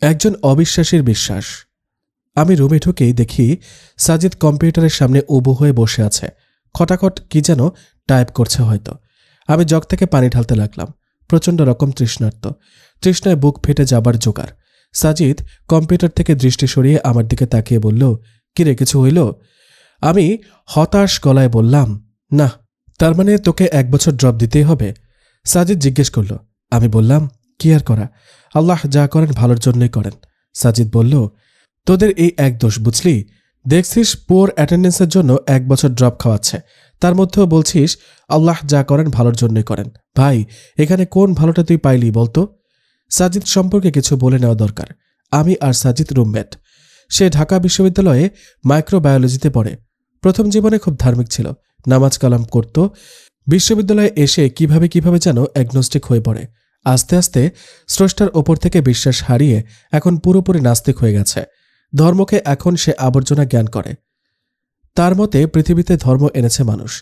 একজন অবিশ্বাসীর বিশ্বাস। আমি রুমে ঢুকেই দেখি সাজিদ কম্পিউটারের সামনে উবু হয়ে বসে আছে। খটাখট কি যেন টাইপ করছে হয়তো। আমি জগ থেকে পানি ঢালতে লাগলাম। প্রচণ্ড রকম তৃষ্ণায় বুক ফেটে যাবার জোগাড়। সাজিদ কম্পিউটার থেকে দৃষ্টি সরিয়ে আমার দিকে তাকিয়ে বলল, কিরে, কিছু হইল? আমি হতাশ গলায় বললাম, না। তার মানে তোকে 1 বছর ড্রপ দিতেই হবে? সাজিদ জিজ্ঞেস করল। আমি বললাম, কি আর করা, আল্লাহ যা করেন ভালোর জন্যই করেন। সাজিদ বলল, তোদের এই এক দোষ বুঝলি, দেখছিস পুয়ার অ্যাটেন্ডেন্সের জন্য 1 বছর ড্রপ খাওয়াচ্ছে, তার মধ্যেও বলছিস আল্লাহ যা করেন ভালোর জন্যই করেন। ভাই, এখানে কোন ভালোটা তুই পাইলি বলতো? সাজিদ সম্পর্কে কিছু বলে নেওয়া দরকার। আমি আর সাজিদ রুমমেট। সে ঢাকা বিশ্ববিদ্যালয়ে মাইক্রোবায়োলজিতে পড়ে। প্রথম জীবনে খুব ধার্মিক ছিল, নামাজ কালাম করত। বিশ্ববিদ্যালয়ে এসে কিভাবে যেন অ্যাগনোস্টিক হয়ে পড়ে। আস্তে আস্তে স্রষ্টার ওপর থেকে বিশ্বাস হারিয়ে এখন পুরোপুরি নাস্তিক হয়ে গেছে। ধর্মকে এখন সে আবর্জনা জ্ঞান করে। তার মতে পৃথিবীতে ধর্ম এনেছে মানুষ,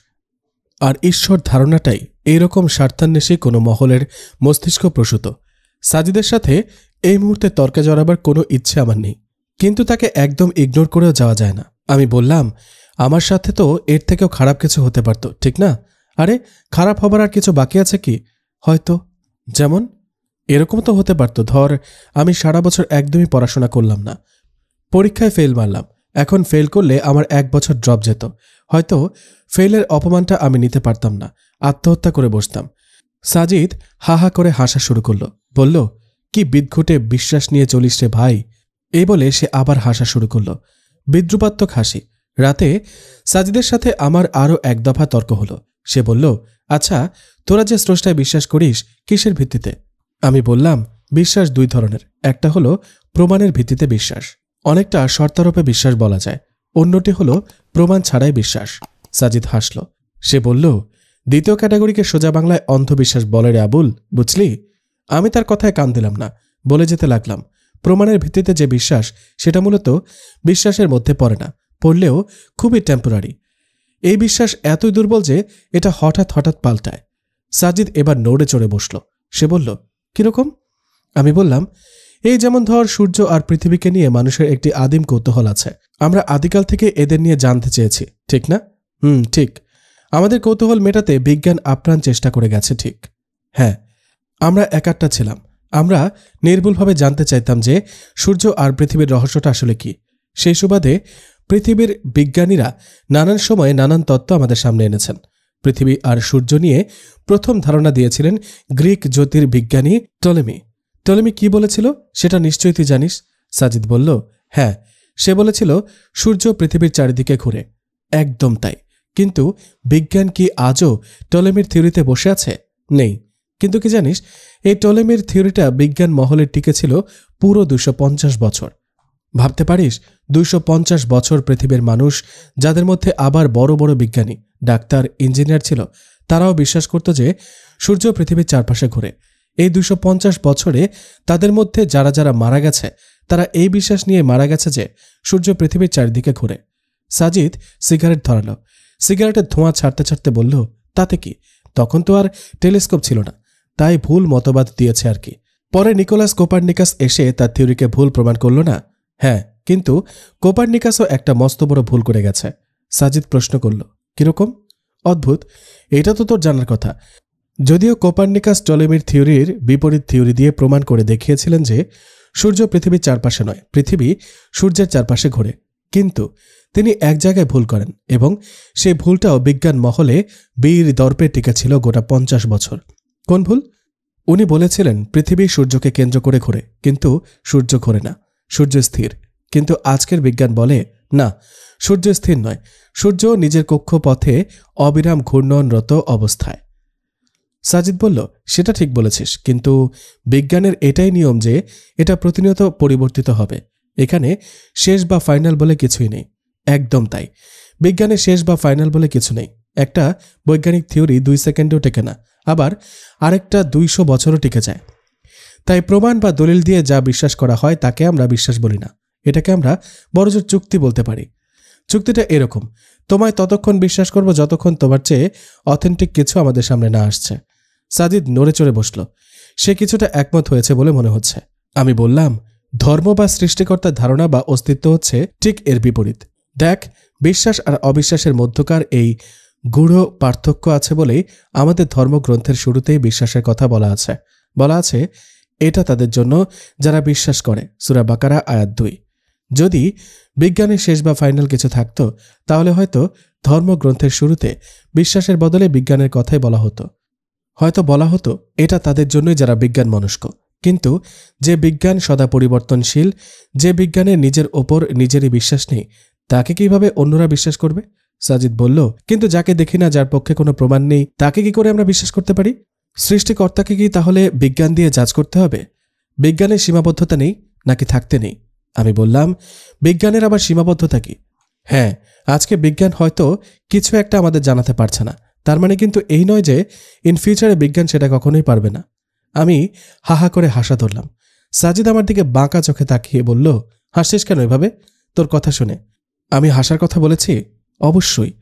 আর ঈশ্বর ধারণাটাই এইরকম স্বার্থান্বেষী কোনো মহলের মস্তিষ্ক প্রসূত। সাজিদের সাথে এই মুহূর্তে তর্কে জড়াবার কোনো ইচ্ছে আমার নেই, কিন্তু তাকে একদম ইগনোর করেও যাওয়া যায় না। আমি বললাম, আমার সাথে তো এর থেকেও খারাপ কিছু হতে পারত, ঠিক না? আরে, খারাপ হবার আর কিছু বাকি আছে কি? হয়তো। যেমন এরকম তো হতে পারত, ধর আমি সারা বছর একদমই পড়াশোনা করলাম না, পরীক্ষায় ফেল মারলাম। এখন ফেল করলে আমার 1 বছর ড্রপ যেত। হয়তো ফেলের অপমানটা আমি নিতে পারতাম না, আত্মহত্যা করে বসতাম। সাজিদ হা করে হাসা শুরু করলো, বলল, কি বিদঘুটে বিশ্বাস নিয়ে চলিস রে ভাই। এই বলে সে আবার হাসা শুরু করল, বিদ্রুপাত্মক হাসি। রাতে সাজিদের সাথে আমার আরও 1 দফা তর্ক হলো। সে বলল, আচ্ছা, তোরা যে স্রষ্টায় বিশ্বাস করিস কিসের ভিত্তিতে? আমি বললাম, বিশ্বাস 2 ধরনের। একটা হলো প্রমাণের ভিত্তিতে বিশ্বাস, অনেকটা শর্তারোপে বিশ্বাস বলা যায়। অন্যটি হলো প্রমাণ ছাড়াই বিশ্বাস। সাজিদ হাসল। সে বলল, দ্বিতীয় ক্যাটাগরিকে সোজা বাংলায় অন্ধবিশ্বাস বলে রে আবুল, বুঝলি? আমি তার কথায় কান দিলাম না, বলে যেতে লাগলাম, প্রমাণের ভিত্তিতে যে বিশ্বাস সেটা মূলত বিশ্বাসের মধ্যে পড়ে না, পড়লেও খুবই টেম্পোরারি। এই বিশ্বাস এতই দুর্বল যে এটা হঠাৎ পাল্টায়। সাজিদ এবার নড়ে চড়ে বসল। সে বলল, কিরকম? আমি বললাম, এই যেমন ধর সূর্য আর পৃথিবীকে নিয়ে মানুষের একটি আদিম কৌতূহল আছে। আমরা আদিকাল থেকে এদের নিয়ে জানতে চেয়েছি, ঠিক না? ঠিক। আমাদের কৌতূহল মেটাতে বিজ্ঞান আপ্রাণ চেষ্টা করে গেছে, ঠিক? হ্যাঁ, আমরা একাট্টা ছিলাম। আমরা নির্ভুলভাবে জানতে চাইতাম যে সূর্য আর পৃথিবীর রহস্যটা আসলে কি। সেই সুবাদে পৃথিবীর বিজ্ঞানীরা নানান সময়ে নানান তত্ত্ব আমাদের সামনে এনেছেন। পৃথিবী আর সূর্য নিয়ে প্রথম ধারণা দিয়েছিলেন গ্রিক জ্যোতির্বিজ্ঞানী টলেমি। টলেমি কি বলেছিল সেটা নিশ্চয়ই তুই জানিস? সাজিদ বলল, হ্যাঁ, সে বলেছিল সূর্য পৃথিবীর চারিদিকে ঘুরে। একদম তাই। কিন্তু বিজ্ঞান কি আজও টলেমির থিওরিতে বসে আছে? নেই। কিন্তু কি জানিস, এই টলেমির থিওরিটা বিজ্ঞান মহলে টিকেছিল পুরো 250 বছর। ভাবতে পারিস, 250 বছর পৃথিবীর মানুষ, যাদের মধ্যে আবার বড় বড় বিজ্ঞানী, ডাক্তার, ইঞ্জিনিয়ার ছিল, তারাও বিশ্বাস করত যে সূর্য পৃথিবীর চারপাশে ঘুরে। এই 250 বছরে তাদের মধ্যে যারা মারা গেছে, তারা এই বিশ্বাস নিয়ে মারা গেছে যে সূর্য পৃথিবীর চারিদিকে ঘুরে। সাজিদ সিগারেট ধরালো। সিগারেটের ধোঁয়া ছাড়তে বলল, তাতে কি? তখন তো আর টেলিস্কোপ ছিল না, তাই ভুল মতবাদ দিয়েছে আর কি। পরে নিকোলাস কোপারনিকাস এসে তার থিওরিকে ভুল প্রমাণ করল না? হ্যাঁ, কিন্তু কোপারনিকাসও একটা মস্ত বড় ভুল করে গেছে। সাজিদ প্রশ্ন করল, কিরকম? অদ্ভুত, এটা তো তোর জানার কথা। যদিও কোপারনিকাস টলেমির থিওরির বিপরীত থিওরি দিয়ে প্রমাণ করে দেখিয়েছিলেন যে সূর্য পৃথিবীর চারপাশে নয়, পৃথিবী সূর্যের চারপাশে ঘোরে, কিন্তু তিনি এক জায়গায় ভুল করেন, এবং সেই ভুলটাও বিজ্ঞান মহলে বীর দর্পে টিকেছিল গোটা 50 বছর। কোন ভুল? উনি বলেছিলেন পৃথিবী সূর্যকে কেন্দ্র করে ঘোরে, কিন্তু সূর্য ঘোরে না, সূর্য স্থির। কিন্তু আজকের বিজ্ঞান বলে, না, সূর্য স্থির নয়, সূর্য নিজের কক্ষপথে অবিরাম ঘূর্ণনরত অবস্থায়। সাজিদ বলল, সেটা ঠিক বলেছিস, কিন্তু বিজ্ঞানের এটাই নিয়ম যে এটা প্রতিনিয়ত পরিবর্তিত হবে। এখানে শেষ বা ফাইনাল বলে কিছুই নেই। একদম তাই, বিজ্ঞানে শেষ বা ফাইনাল বলে কিছু নেই। একটা বৈজ্ঞানিক থিওরি 2 সেকেন্ডেও টেকে না, আবার আরেকটা 200 বছরও টিকে যায়। তাই প্রমাণ বা দলিল দিয়ে যা বিশ্বাস করা হয় তাকে আমরা বিশ্বাস বলি না, এটাকে আমরা বড়জোর চুক্তি বলতে পারি। চুক্তিটা এরকম, তোমায় ততক্ষণ বিশ্বাস করব যতক্ষণ তোমার চেয়ে অথেন্টিক কিছু আমাদের সামনে না আসছে। সাজিদ নড়ে চড়ে বসল। সে কিছুটা একমত হয়েছে বলে মনে হচ্ছে। আমি বললাম, ধর্ম বা সৃষ্টিকর্তার ধারণা বা অস্তিত্ব হচ্ছে ঠিক এর বিপরীত। দেখ, বিশ্বাস আর অবিশ্বাসের মধ্যকার এই গূঢ় পার্থক্য আছে বলেই আমাদের ধর্মগ্রন্থের শুরুতেই বিশ্বাসের কথা বলা আছে এটা তাদের জন্য যারা বিশ্বাস করে। সূরা বাকারা আয়াত 2। যদি বিজ্ঞানের শেষ বা ফাইনাল কিছু থাকত তাহলে হয়তো ধর্মগ্রন্থের শুরুতে বিশ্বাসের বদলে বিজ্ঞানের কথাই বলা হতো এটা তাদের জন্যই যারা বিজ্ঞান মনস্ক। কিন্তু যে বিজ্ঞান সদা পরিবর্তনশীল, যে বিজ্ঞানের নিজের ওপর নিজেরই বিশ্বাস নেই, তাকে কিভাবে অন্যরা বিশ্বাস করবে? সাজিদ বলল, কিন্তু যাকে দেখি না, যার পক্ষে কোনো প্রমাণ নেই, তাকে কি করে আমরা বিশ্বাস করতে পারি? সৃষ্টিকর্তাকে কি তাহলে বিজ্ঞান দিয়ে জাজ করতে হবে? বিজ্ঞানের সীমাবদ্ধতা নেই নাকি থাকতে নেই? আমি বললাম, বিজ্ঞানের আবার সীমাবদ্ধতা কি? হ্যাঁ, আজকে বিজ্ঞান হয়তো কিছু একটা আমাদের জানাতে পারছে না, তার মানে কিন্তু এই নয় যে ইন ফিউচারে বিজ্ঞান সেটা কখনোই পারবে না। আমি হাহা করে হাসা ধরলাম। সাজিদ আমার দিকে বাঁকা চোখে তাকিয়ে বলল, হাসছিস কেন এভাবে? তোর কথা শুনে আমি হাসার কথা বলেছি? অবশ্যই।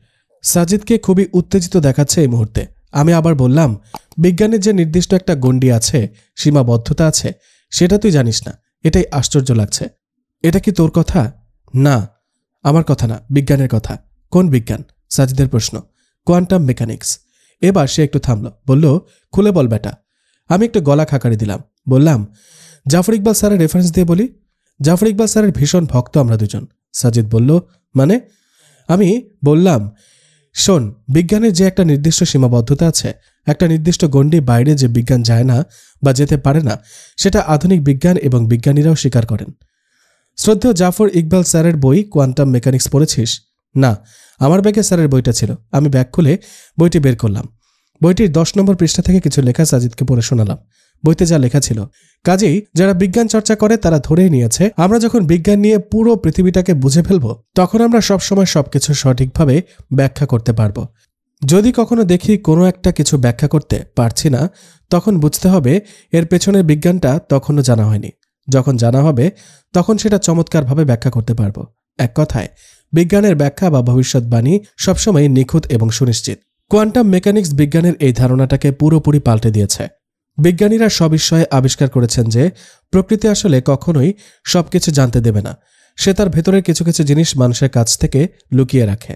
সাজিদকে খুবই উত্তেজিত দেখাচ্ছে এই মুহূর্তে। আমি আবার বললাম, বিজ্ঞানের যে নির্দিষ্ট একটা গণ্ডি আছে, সীমাবদ্ধতা আছে, সেটা তুই জানিস না, এটাই আশ্চর্য লাগছে। এটা কি তোর কথা? না, আমার কথা না, বিজ্ঞানের কথা। কোন বিজ্ঞান? সাজিদের প্রশ্ন। Quantum mechanics. এবার সে একটু থামল, বলল, খুলে বল বেটা। আমি একটু গলা খাকারি দিলাম, বললাম, জাফর ইকবাল স্যারের রেফারেন্স দিয়ে বলি। জাফর ইকবাল স্যারের ভীষণ ভক্ত আমরা দুজন। সাজিদ বলল, মানে? আমি বললাম, শোন, বিজ্ঞানের যে একটা নির্দিষ্ট সীমাবদ্ধতা আছে, একটা নির্দিষ্ট গণ্ডি বাইরে যে বিজ্ঞান যায় না বা যেতে পারে না, সেটা আধুনিক বিজ্ঞান এবং বিজ্ঞানীরাও স্বীকার করেন। শ্রদ্ধেয় জাফর ইকবাল স্যারের বই কোয়ান্টাম মেকানিক্স পড়েছিস? না, আমার ব্যাগে স্যারের বইটা ছিল। আমি ব্যাগ খুলে বইটি বের করলাম। বইটির 10 নম্বর পৃষ্ঠা থেকে কিছু লেখা সাজিদকে পড়ে শোনালাম। বইতে যা লেখা ছিল, কাজেই যারা বিজ্ঞান চর্চা করে তারা ধরেই নিয়েছে আমরা যখন বিজ্ঞান নিয়ে পুরো পৃথিবীটাকে বুঝে ফেলব, তখন আমরা সবসময় সবকিছু সঠিকভাবে ব্যাখ্যা করতে পারব। যদি কখনো দেখি কোনো একটা কিছু ব্যাখ্যা করতে পারছি না, তখন বুঝতে হবে এর পেছনের বিজ্ঞানটা তখনও জানা হয়নি। যখন জানা হবে তখন সেটা চমৎকারভাবে ব্যাখ্যা করতে পারব। এক কথায়, বিজ্ঞানের ব্যাখ্যা বা ভবিষ্যৎবাণী সবসময় নিখুঁত এবং সুনিশ্চিত। কোয়ান্টাম মেকানিক্স বিজ্ঞানের এই ধারণাটাকে পুরোপুরি পাল্টে দিয়েছে। বিজ্ঞানীরা সবিষয়ে আবিষ্কার করেছেন যে প্রকৃতি আসলে কখনোই সবকিছু জানতে দেবে না। সে তার ভেতরের কিছু কিছু জিনিস মানুষের কাছ থেকে লুকিয়ে রাখে।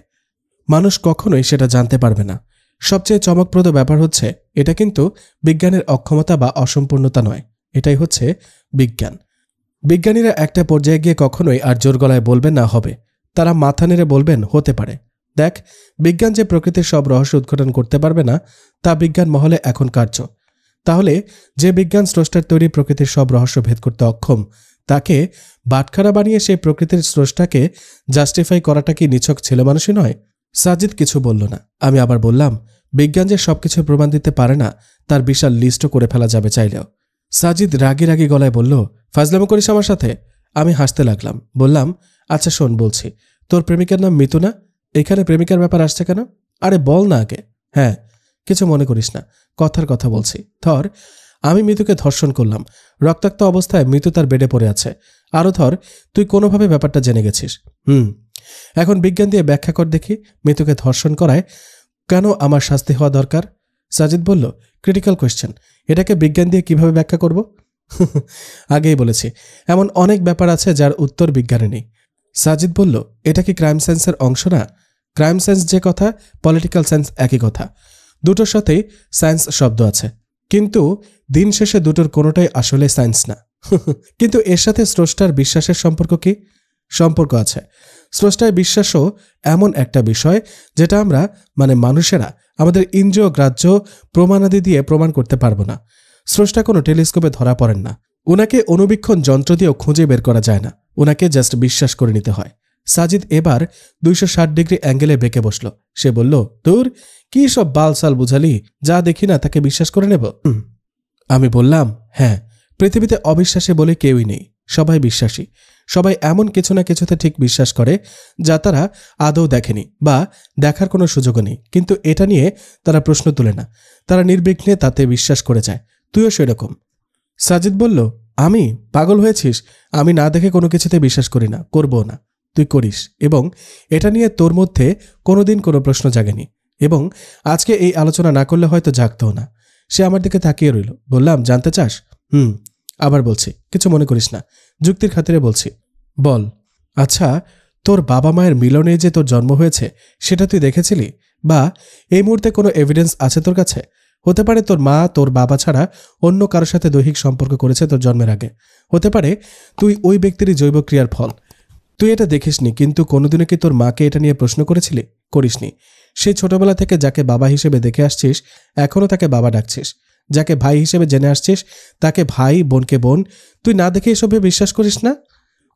মানুষ কখনোই সেটা জানতে পারবে না। সবচেয়ে চমকপ্রদ ব্যাপার হচ্ছে, এটা কিন্তু বিজ্ঞানের অক্ষমতা বা অসম্পূর্ণতা নয়, এটাই হচ্ছে বিজ্ঞান। বিজ্ঞানীরা একটা পর্যায়ে গিয়ে কখনোই আর জোর গলায় বলবেন না হবে, তারা মাথা নেড়ে বলবেন হতে পারে। দেখ, বিজ্ঞান যে প্রকৃতির সব রহস্য উদ্ঘাটন করতে পারবে না, তা বিজ্ঞান মহলে এখন কার্য। তাহলে যে বিজ্ঞান স্রষ্টার তৈরি প্রকৃতির সব রহস্য ভেদ করতে অক্ষম, তাকে বাটখারা বানিয়ে সেই প্রকৃতির স্রষ্টাকে জাস্টিফাই করাটা কি নিছক ছেলেমানুষই নয়? সাজিদ কিছু বলল না। আমি আবার বললাম, বিজ্ঞান যে সবকিছু প্রমাণ দিতে পারে না, তার বিশাল লিস্টও করে ফেলা যাবে চাইলেও। সাজিদ রাগি রাগি গলায় বলল, ফাজলামো করিস আমার সাথে? আমি হাসতে লাগলাম, বললাম, আচ্ছা শোন, বলছি, তোর প্রেমিকার নাম মিতু না? এখানে প্রেমিকার ব্যাপার আসছে কেন? আরে বল না আগে। হ্যাঁ, কিছু মনে করিস না, কথার কথা বলছি। ধর, আমি মিতুকে ধর্ষণ করলাম, রক্তাক্ত অবস্থায় মিতু তার বেডে পড়ে আছে। আরও ধর, তুই কোনোভাবে ব্যাপারটা জেনে গেছিস। এখন বিজ্ঞান দিয়ে ব্যাখ্যা কর দেখি, মিতুকে ধর্ষণ করায় কেন আমার শাস্তি হওয়া দরকার? সাজিদ বলল, ক্রিটিক্যাল কোয়েশ্চেন, এটাকে বিজ্ঞান দিয়ে কিভাবে ব্যাখ্যা করব? আগেই বলেছি, এমন অনেক ব্যাপার আছে যার উত্তর বিজ্ঞানে নেই। সাজিদ বলল, এটা কি ক্রাইম সায়েন্সের অংশ না? ক্রাইম সায়েন্স যে কথা, পলিটিক্যাল সায়েন্স একই কথা। দুটোর সাথেই সায়েন্স শব্দ আছে, কিন্তু দিন শেষে দুটোর কোনোটাই আসলে সায়েন্স না। কিন্তু এর সাথে স্রষ্টার বিশ্বাসের সম্পর্ক কি? সম্পর্ক আছে। স্রষ্টায় বিশ্বাসও এমন একটা বিষয় যেটা আমরা মানুষেরা আমাদের ইন্দ্রিয় গ্রাহ্য প্রমাণাদি দিয়ে প্রমাণ করতে পারবো না। স্রষ্টা কোনো টেলিস্কোপে ধরা পড়েন না, ওনাকে অনুবীক্ষণ যন্ত্র দিয়েও খুঁজে বের করা যায় না, ওনাকে জাস্ট বিশ্বাস করে নিতে হয়। সাজিদ এবার 260 ডিগ্রি অ্যাঙ্গেলে বেঁকে বসল। সে বলল, তোর কি সব বালসাল বুঝালি, যা দেখি না তাকে বিশ্বাস করে নেব? আমি বললাম, হ্যাঁ, পৃথিবীতে অবিশ্বাসী বলে কেউই নেই, সবাই বিশ্বাসী। সবাই এমন কিছু না কিছুতে ঠিক বিশ্বাস করে যা তারা আদৌ দেখেনি বা দেখার কোনো সুযোগও নেই, কিন্তু এটা নিয়ে তারা প্রশ্ন তোলে না, তারা নির্বিঘ্নে তাতে বিশ্বাস করে যায়। তুইও সেরকম। সাজিদ বলল, আমি? পাগল হয়েছিস? আমি না দেখে কোনো কিছুতে বিশ্বাস করি না, করবো না। তুই করিস, এবং এটা নিয়ে তোর মধ্যে কোনোদিন কোনো প্রশ্ন জাগেনি, এবং আজকে এই আলোচনা না করলে হয়তো জাগতও না। সে আমার দিকে তাকিয়ে রইল। বললাম, জানতে চাস? আবার বলছি, কিছু মনে করিস না, যুক্তির খাতিরে বলছি। বল। আচ্ছা, তোর বাবা মায়ের মিলনে যে তোর জন্ম হয়েছে সেটা তুই দেখেছিলি? বা এই মুহূর্তে কোনো এভিডেন্স আছে তোর কাছে? হতে পারে তোর মা তোর বাবা ছাড়া অন্য কারোর সাথে দৈহিক সম্পর্ক করেছে তোর জন্মের আগে। হতে পারে তুই ওই ব্যক্তিরই জৈব ক্রিয়ার ফল। তুই এটা দেখিসনি, কিন্তু কোনোদিনও কি তোর মাকে এটা নিয়ে প্রশ্ন করেছিলি? করিসনি। সেই ছোটবেলা থেকে যাকে বাবা হিসেবে দেখে আসছিস এখনও তাকে বাবা ডাকছিস, যাকে ভাই হিসেবে জেনে আসছিস তাকে ভাই, বোনকে বোন। তুই না দেখে এসবে বিশ্বাস করিস না?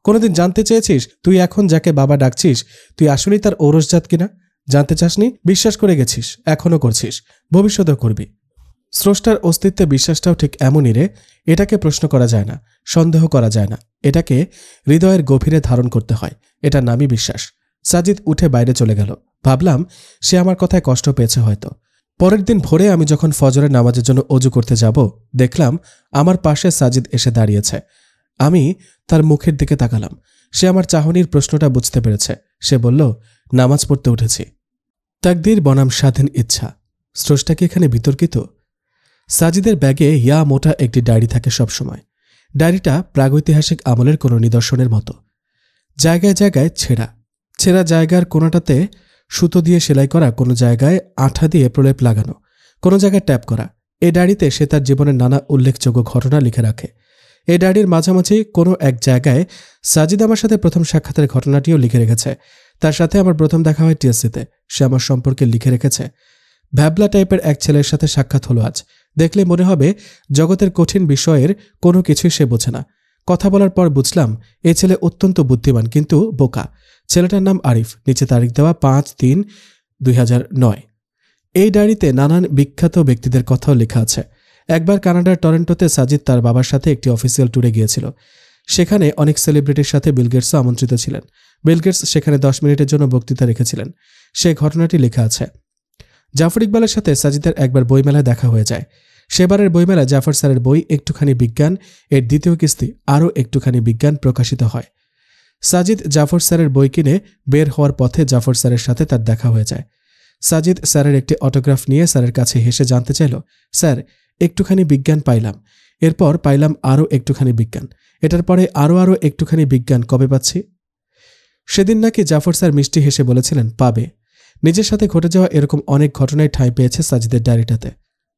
কোনোদিন জানতে চেয়েছিস তুই এখন যাকে বাবা ডাকছিস তুই আসলেই তার ঔরসজাত কিনা? জানতে চাসনি, বিশ্বাস করে গেছিস, এখনও করছিস, ভবিষ্যতেও করবি। স্রষ্টার অস্তিত্বে বিশ্বাসটাও ঠিক এমনই রে। এটাকে প্রশ্ন করা যায় না, সন্দেহ করা যায় না, এটাকে হৃদয়ের গভীরে ধারণ করতে হয়। এটার নামই বিশ্বাস। সাজিদ উঠে বাইরে চলে গেল। ভাবলাম সে আমার কথায় কষ্ট পেয়েছে হয়তো। পরের দিন ভোরে আমি যখন ফজরের নামাজের জন্য অজু করতে যাব, দেখলাম আমার পাশে সাজিদ এসে দাঁড়িয়েছে। আমি তার মুখের দিকে তাকালাম। সে আমার চাহনির প্রশ্নটা বুঝতে পেরেছে। সে বলল, নামাজ পড়তে উঠেছি। তাকদীর বনাম স্বাধীন ইচ্ছা, স্রষ্টা কি এখানে বিতর্কিত? সাজিদের ব্যাগে ইয়া মোটা একটি ডায়েরি থাকে সবসময়। ডায়েরিটা প্রাগৈতিহাসিক আমলের কোনো নিদর্শনের মতো। জায়গায় জায়গায় ছেঁড়া ছেঁড়া জায়গার কোনোটাতে সুতো দিয়ে সেলাই করা, কোনো জায়গায় আঠা দিয়ে প্রলেপ লাগানো, কোনো জায়গায় ট্যাপ করা। এই ডায়েরিতে সে তার জীবনের নানা উল্লেখযোগ্য ঘটনা লিখে রাখে। এই ডায়েরির মাঝামাঝি কোনো এক জায়গায় সাজিদ আমার সাথে প্রথম সাক্ষাতের ঘটনাটিও লিখে রেখেছে। তার সাথে আমার প্রথম দেখা হয় টিএসসিতে। সে আমার সম্পর্কে লিখে রেখেছে, ভ্যাবলা টাইপের এক ছেলের সাথে সাক্ষাৎ হলো আজ। দেখলে মনে হবে জগতের কঠিন বিষয়ের কোনো কিছুই সে বোঝে না। কথা বলার পর বুঝলাম এই ছেলে অত্যন্ত বুদ্ধিমান কিন্তু বোকা। ছেলেটার নাম আরিফ। নিচে তারিখ দেওয়া 5/3/2009। এই ডায়েরিতে নানান বিখ্যাত ব্যক্তিদের কথাও লেখা আছে। একবার কানাডার টরন্টোতে সাজিদ তার বাবার সাথে একটি অফিসিয়াল ট্যুরে গিয়েছিল। সেখানে অনেক সেলিব্রিটির সাথে বিল গেটসও আমন্ত্রিত ছিলেন। বিল গেটস সেখানে 10 মিনিটের জন্য বক্তৃতা রেখেছিলেন। সেই ঘটনাটি লেখা আছে। জাফর ইকবালের সাথে সাজিদের একবার বইমেলায় দেখা হয়ে যায়। সেবারের বইমেলায় জাফর স্যারের বই একটুখানি বিজ্ঞান এর দ্বিতীয় কিস্তি আরও একটুখানি বিজ্ঞান প্রকাশিত হয়। সাজিদ জাফর স্যারের বই কিনে বের হওয়ার পথে জাফর স্যারের সাথে তার দেখা হয়ে যায়। সাজিদ স্যারের একটি অটোগ্রাফ নিয়ে স্যারের কাছে হেসে জানতে চাইল, স্যার একটুখানি বিজ্ঞান পাইলাম, এরপর পাইলাম আরও একটুখানি বিজ্ঞান, এটার পরে আরও একটুখানি বিজ্ঞান কবে পাচ্ছি? সেদিন নাকি জাফর স্যার মিষ্টি হেসে বলেছিলেন পাবে। নিজের সাথে ঘটে যাওয়া এরকম অনেক ঘটনাই ঠাঁই পেয়েছে সাজিদের ডায়েরিটাতে।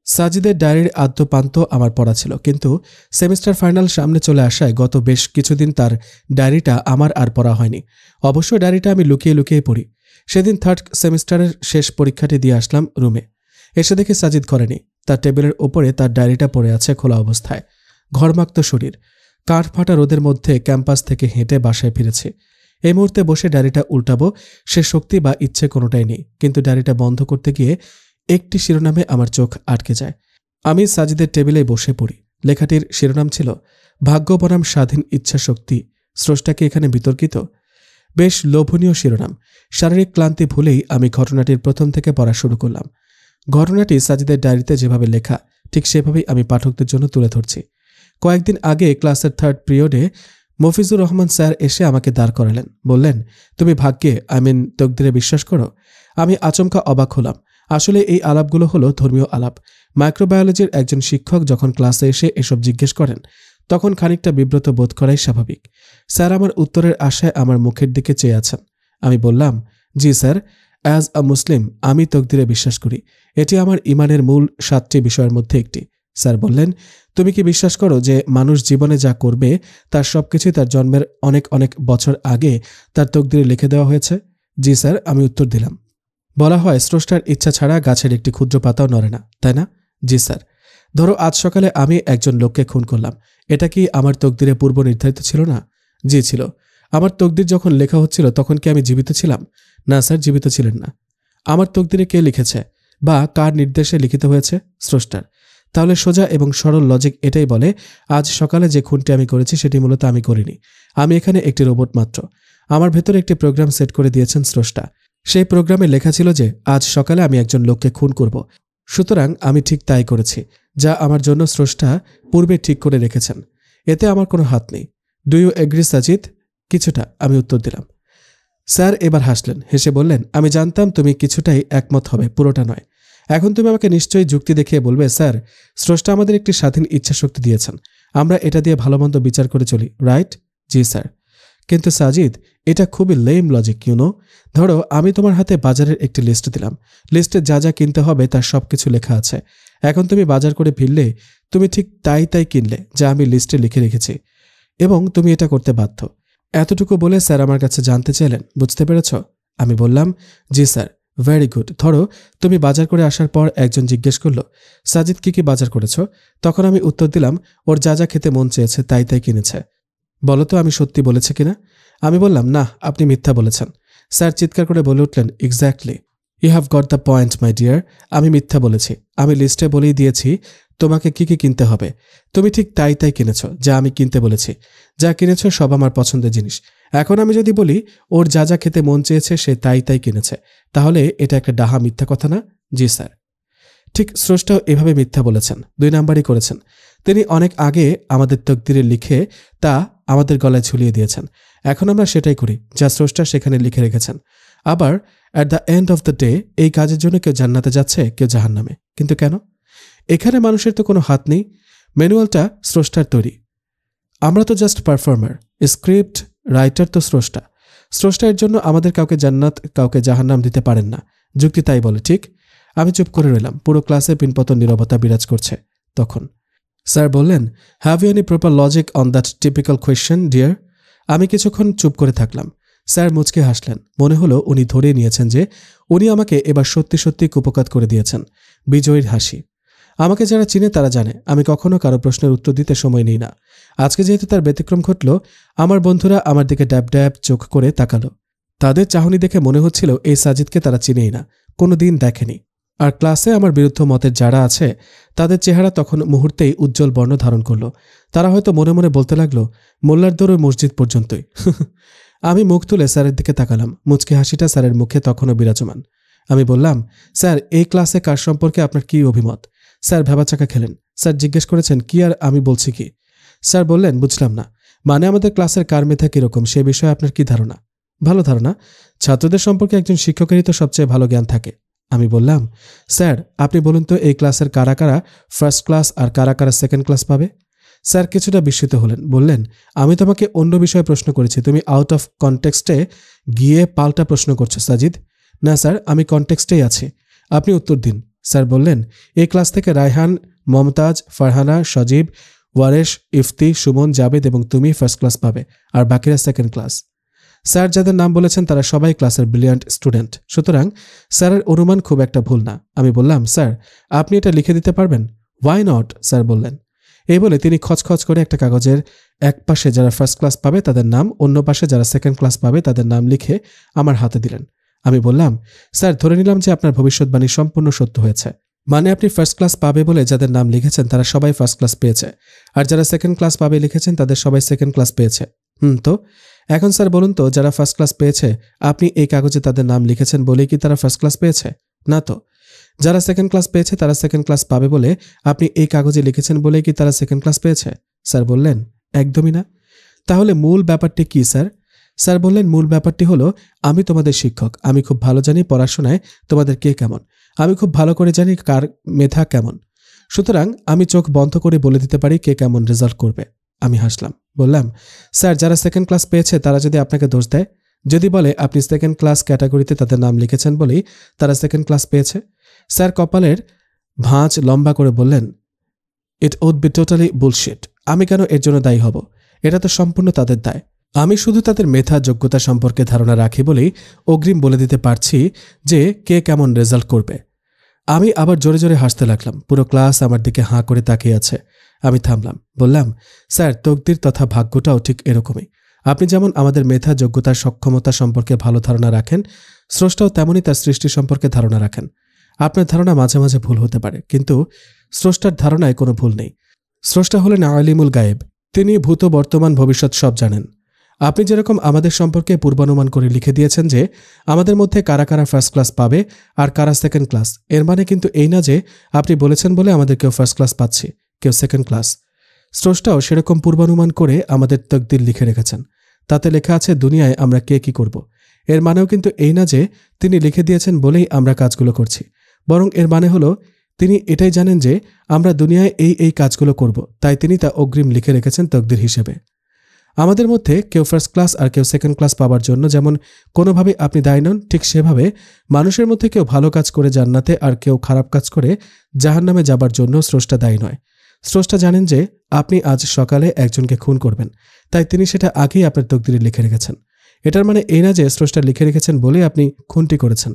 সাজিদের ডায়েরির আদ্যপান্ত আমার পড়া ছিল, কিন্তু সেমিস্টার ফাইনাল সামনে চলে আসায় গত বেশ কিছুদিন তার ডায়েরিটা আমার আর পড়া হয়নি। অবশ্য ডায়েরিটা আমি লুকিয়ে লুকিয়ে পড়ি। সেদিন 3rd সেমিস্টারের শেষ পরীক্ষাটি দিয়ে আসলাম রুমে। এসে দেখে সাজিদ করেনি। তার টেবিলের ওপরে তার ডায়েরিটা পড়ে আছে খোলা অবস্থায়। ঘরমাক্ত শরীর, কাঠ ফাটা রোদের মধ্যে ক্যাম্পাস থেকে হেঁটে বাসায় ফিরেছে। এই মুহূর্তে বসে ডায়েরিটা উল্টাবো সে শক্তি বা ইচ্ছে কোনোটাই নেই, কিন্তু ডায়েরিটা বন্ধ করতে গিয়ে একটি শিরোনামে আমার চোখ আটকে যায়। আমি সাজিদের টেবিলে বসে পড়ি। লেখাটির শিরোনাম ছিল ভাগ্য বনাম স্বাধীন ইচ্ছা শক্তি, স্রষ্টাকে এখানে বিতর্কিত। বেশ লোভনীয় শিরোনাম। শারীরিক ক্লান্তি ভুলেই আমি ঘটনাটির প্রথম থেকে পড়া শুরু করলাম। ঘটনাটি সাজিদের ডায়েরিতে যেভাবে লেখা ঠিক সেভাবেই আমি পাঠকদের জন্য তুলে ধরছি। কয়েকদিন আগে ক্লাসের 3rd পিরিয়ডে মফিজুর রহমান স্যার এসে আমাকে দাঁড় করালেন। বললেন, তুমি ভাগ্যে তকদিরে বিশ্বাস করো? আমি আচমকা অবাক হলাম। আসলে এই আলাপগুলো হলো ধর্মীয় আলাপ। মাইক্রোবায়োলজির একজন শিক্ষক যখন ক্লাসে এসে এসব জিজ্ঞেস করেন তখন খানিকটা বিব্রত বোধ করাই স্বাভাবিক। স্যার আমার উত্তরের আশায় আমার মুখের দিকে চেয়ে আছেন। আমি বললাম, জি স্যার, অ্যাজ আ মুসলিম আমি তকদিরে বিশ্বাস করি। এটি আমার ইমানের মূল 7টি বিষয়ের মধ্যে একটি। স্যার বললেন, তুমি কি বিশ্বাস করো যে মানুষ জীবনে যা করবে তার সবকিছুই তার জন্মের অনেক অনেক বছর আগে তার তকদিরে লিখে দেওয়া হয়েছে? জি স্যার, আমি উত্তর দিলাম। বলা হয় স্রষ্টার ইচ্ছা ছাড়া গাছের একটি ক্ষুদ্র পাতাও নড়ে না, তাই না? জি স্যার। ধরো আজ সকালে আমি একজন লোককে খুন করলাম, এটা কি আমার তকদিরে পূর্ব নির্ধারিত ছিল না? জি ছিল। আমার তকদির যখন লেখা হচ্ছিল তখন কি আমি জীবিত ছিলাম? না স্যার, জীবিত ছিলেন না। আমার তকদিরে কে লিখেছে বা কার নির্দেশে লিখিত হয়েছে? স্রষ্টার। তাহলে সোজা এবং সরল লজিক এটাই বলে আজ সকালে যে খুনটি আমি করেছি সেটি মূলত আমি করিনি। আমি এখানে একটি রোবট মাত্র। আমার ভেতরে একটি প্রোগ্রাম সেট করে দিয়েছেন স্রষ্টা। সেই প্রোগ্রামে লেখা ছিল যে আজ সকালে আমি একজন লোককে খুন করব। সুতরাং আমি ঠিক তাই করেছি, যা আমার জন্য স্রষ্টা পূর্বে ঠিক করে রেখেছেন। এতে আমার কোনো হাত নেই। Do you agree Sajid? কিছুটা, আমি উত্তর দিলাম। স্যার এবার হাসলেন। হেসে বললেন, আমি জানতাম তুমি কিছুটাই একমত হবে, পুরোটা নয়। এখন তুমি আমাকে নিশ্চয়ই যুক্তি দেখিয়ে বলবে, স্যার স্রষ্টা আমাদের একটি স্বাধীন ইচ্ছা শক্তি দিয়েছেন। আমরা এটা দিয়ে ভালো মন্দ বিচার করে চলি, রাইট? জি স্যার। কিন্তু সাজিদ, এটা খুবই লেম লজিক, ইউনো। ধরো আমি তোমার হাতে বাজারের একটি লিস্ট দিলাম। লিস্টে যা যা কিনতে হবে তার সবকিছু লেখা আছে। এখন তুমি বাজার করে ফিরলে তুমি ঠিক তাই তাই কিনলে যা আমি লিস্টে লিখে রেখেছি, এবং তুমি এটা করতে বাধ্য। এতটুকু বলে স্যার আমার কাছে জানতে চাইলেন, বুঝতে পেরেছ? আমি বললাম, জি স্যার। Very good. ধরো তুমি বাজার করে আসার পর একজন জিজ্ঞেস করলো, সাজিদ কি কি বাজার করেছ? তখন আমি উত্তর দিলাম, ওর যা যা খেতে মন চেয়েছে তাই তাই কিনেছে। বলো তো আমি সত্যি বলেছি কিনা? আমি বললাম, না, আপনি মিথ্যা বলেছেন। স্যার চিৎকার করে বলে উঠলেন, exactly, you have got the point my dear. আমি মিথ্যা বলেছি। আমি লিস্টে বলেই দিয়েছি তোমাকে কি কি কিনতে হবে। তুমি ঠিক তাই তাই কিনেছ যা আমি কিনতে বলেছি। যা কিনেছ সব আমার পছন্দের জিনিস। এখন আমি যদি বলি ওর যা যা খেতে মন চেয়েছে সে তাই তাই কিনেছে, তাহলে এটা একটা ডাহা মিথ্যা কথা না? জি স্যার। ঠিক স্রষ্টাও এভাবে মিথ্যা বলেছেন, 2 নাম্বারই করেছেন। তিনি অনেক আগে আমাদের তকদিরে লিখে তা আমাদের গলায় ঝুলিয়ে দিয়েছেন। এখন আমরা সেটাই করি যা স্রষ্টা সেখানে লিখে রেখেছেন। আবার at the end of the day এই কাজের জন্য কেউ জান্নাতে যাচ্ছে, কেউ জাহান্নামে। কিন্তু কেন? এখানে মানুষের তো কোনো হাত নেই। ম্যানুয়ালটা স্রষ্টার তৈরি। আমরা তো জাস্ট পারফর্মার। স্ক্রিপ্ট রাইটার তো স্রষ্টা। স্রষ্টা এর জন্য আমাদের কাউকে জান্নাত কাউকে জাহান্নাম দিতে পারেন না। যুক্তি তাই বলে, ঠিক? আমি চুপ করে রইলাম। পুরো ক্লাসে পিনপতন নীরবতা বিরাজ করছে। তখন স্যার বললেন, have you any proper logic on that typical question dear? আমি কিছুক্ষণ চুপ করে থাকলাম। স্যার মুচকে হাসলেন। মনে হলো উনি ধরে নিয়েছেন যে উনি আমাকে এবার সত্যি সত্যি কুপকাত করে দিয়েছেন। বিজয়ীর হাসি। আমাকে যারা চিনে তারা জানে আমি কখনো কারো প্রশ্নের উত্তর দিতে সময় নিই না। আজকে যেহেতু তার ব্যতিক্রম ঘটল, আমার বন্ধুরা আমার দিকে ড্যাব ড্যাব চোখ করে তাকালো। তাদের চাহনি দেখে মনে হচ্ছিল এই সাজিদকে তারা চিনেই না, কোনো দিন দেখেনি। আর ক্লাসে আমার বিরুদ্ধ মতের যারা আছে তাদের চেহারা তখন মুহূর্তেই উজ্জ্বল বর্ণ ধারণ করল। তারা হয়তো মনে মনে বলতে লাগলো, মোল্লার দৌড় মসজিদ পর্যন্তই। আমি মুখ তুলে স্যারের দিকে তাকালাম। মুচকি হাসিটা স্যারের মুখে তখনও বিরাজমান। আমি বললাম, স্যার এই ক্লাসে কার সম্পর্কে আপনার কি অভিমত? স্যার ভেবাচাকা খেলেন। স্যার জিজ্ঞেস করেছেন কি, আর আমি বলছি কি? স্যার বললেন, বুঝলাম না, মানে আমাদের ক্লাসের কার মেধা কিরকম সে বিষয়ে আপনার কি ধারণা? ভালো ধারণা। ছাত্রদের সম্পর্কে একজন শিক্ষকেরই তো সবচেয়ে ভালো জ্ঞান থাকে। আমি বললাম, স্যার আপনি বলুন তো এই ক্লাসের কারা কারা ফার্স্ট ক্লাস আর কারা কারা সেকেন্ড ক্লাস পাবে? স্যার কিছুটা বিস্মিত হলেন। বললেন, আমি তোমাকে অন্য বিষয়ে প্রশ্ন করেছি, তুমি আউট অফ কনটেক্সটে গিয়ে পাল্টা প্রশ্ন করছো সাজিদ। না স্যার, আমি কনটেক্সটেই আছি, আপনি উত্তর দিন। স্যার বললেন, এই ক্লাস থেকে রায়হান, মমতাজ, ফারহানা, সজীব, ওয়ারেশ, ইফতি, সুমন, জাবেদ এবং তুমি ফার্স্ট ক্লাস পাবে, আর বাকিরা সেকেন্ড ক্লাস। স্যার যাদের নাম বলেছেন তারা সবাই ক্লাসের ব্রিলিয়ান্ট স্টুডেন্ট, সুতরাং স্যারের অনুমান খুব একটা ভুল না। আমি বললাম, স্যার আপনি এটা লিখে দিতে পারবেন? ওয়াই নট, স্যার বললেন। এই বলে তিনি খচখচ করে একটা কাগজের এক পাশে যারা ফার্স্ট ক্লাস পাবে তাদের নাম, অন্য পাশে যারা সেকেন্ড ক্লাস পাবে তাদের নাম লিখে আমার হাতে দিলেন। আমি বললাম, স্যার ধরে নিলাম যে আপনার ভবিষ্যৎবাণী সম্পূর্ণ সত্য হয়েছে, মানে আপনি ফার্স্ট ক্লাস পাবে বলে যাদের নাম লিখেছেন তারা সবাই ফার্স্ট ক্লাস পেয়েছে, আর যারা সেকেন্ড ক্লাস পাবে লিখেছেন তাদের সবাই সেকেন্ড ক্লাস পেয়েছে। তো এখন স্যার বলুন তো, যারা ফার্স্ট ক্লাস পেয়েছে আপনি এই কাগজে তাদের নাম লিখেছেন বলেই কি তারা ফার্স্ট ক্লাস পেয়েছে? না তো। যারা সেকেন্ড ক্লাস পেয়েছে তারা সেকেন্ড ক্লাস পাবে বলে আপনি এই কাগজে লিখেছেন বলেই কি তারা সেকেন্ড ক্লাস পেয়েছে? স্যার বললেন, একদমই না। তাহলে মূল ব্যাপারটি কি স্যার? স্যার বললেন, মূল ব্যাপারটি হলো আমি তোমাদের শিক্ষক, আমি খুব ভালো জানি পড়াশোনায় তোমাদের কে কেমন, আমি খুব ভালো করে জানি কার মেধা কেমন, সুতরাং আমি চোখ বন্ধ করে বলে দিতে পারি কে কেমন রেজাল্ট করবে। আমি হাসলাম, বললাম, স্যার যারা সেকেন্ড ক্লাস পেয়েছে তারা যদি আপনাকে দোষ দেয়, যদি বলে আপনি সেকেন্ড ক্লাস ক্যাটাগরিতে তাদের নাম লিখেছেন বলেই তারা সেকেন্ড ক্লাস পেয়েছে? স্যার কপালের ভাঁজ লম্বা করে বললেন, it would be totally bullshit. আমি কেন এর জন্য দায়ী হব? এটা তো সম্পূর্ণ তাদের দায়। আমি শুধু তাদের মেধা যোগ্যতা সম্পর্কে ধারণা রাখি বলেই অগ্রিম বলে দিতে পারছি যে কে কেমন রেজাল্ট করবে। আমি আবার জোরে জোরে হাসতে লাগলাম। পুরো ক্লাস আমার দিকে হাঁ করে তাকিয়ে আছে। আমি থামলাম, বললাম, স্যার তকদির তথা ভাগ্যটাও ঠিক এরকমই। আপনি যেমন আমাদের মেধা যোগ্যতার সক্ষমতা সম্পর্কে ভালো ধারণা রাখেন, স্রষ্টাও তেমনই তার সৃষ্টি সম্পর্কে ধারণা রাখেন। আপনার ধারণা মাঝে মাঝে ভুল হতে পারে, কিন্তু স্রষ্টার ধারণায় কোনো ভুল নেই। স্রষ্টা হলেন আলিমুল গায়েব, তিনি ভূত বর্তমান ভবিষ্যৎ সব জানেন। আপনি যেরকম আমাদের সম্পর্কে পূর্বানুমান করে লিখে দিয়েছেন যে আমাদের মধ্যে কারা কারা ফার্স্ট ক্লাস পাবে আর কারা সেকেন্ড ক্লাস, এর মানে কিন্তু এই না যে আপনি বলেছেন বলে আমাদের কেউ ফার্স্ট ক্লাস পাচ্ছে, কেউ সেকেন্ড ক্লাস। স্রষ্টাও সেরকম পূর্বানুমান করে আমাদের তকদির লিখে রেখেছেন। তাতে লেখা আছে দুনিয়ায় আমরা কে কি করব। এর মানেও কিন্তু এই না যে তিনি লিখে দিয়েছেন বলেই আমরা কাজগুলো করছি, বরং এর মানে হলো তিনি এটাই জানেন যে আমরা দুনিয়ায় এই কাজগুলো করব, তাই তিনি তা অগ্রিম লিখে রেখেছেন তকদির হিসেবে। আমাদের মধ্যে কেউ ফার্স্ট ক্লাস আর কেউ সেকেন্ড ক্লাস পাওয়ার জন্য যেমন কোনোভাবে আপনি দায়ী নন, ঠিক সেভাবে মানুষের মধ্যে কেউ ভালো কাজ করে জান্নাতে আর কেউ খারাপ কাজ করে জাহান্নামে যাবার জন্য স্রষ্টা দায়ী নয়। স্রষ্টা জানেন যে আপনি আজ সকালে একজনকে খুন করবেন, তাই তিনি সেটা আগেই আপনার তকদিরে লিখে রেখেছেন। এটার মানে এই না যে স্রষ্টা লিখে রেখেছেন বলে আপনি খুনটি করেছেন।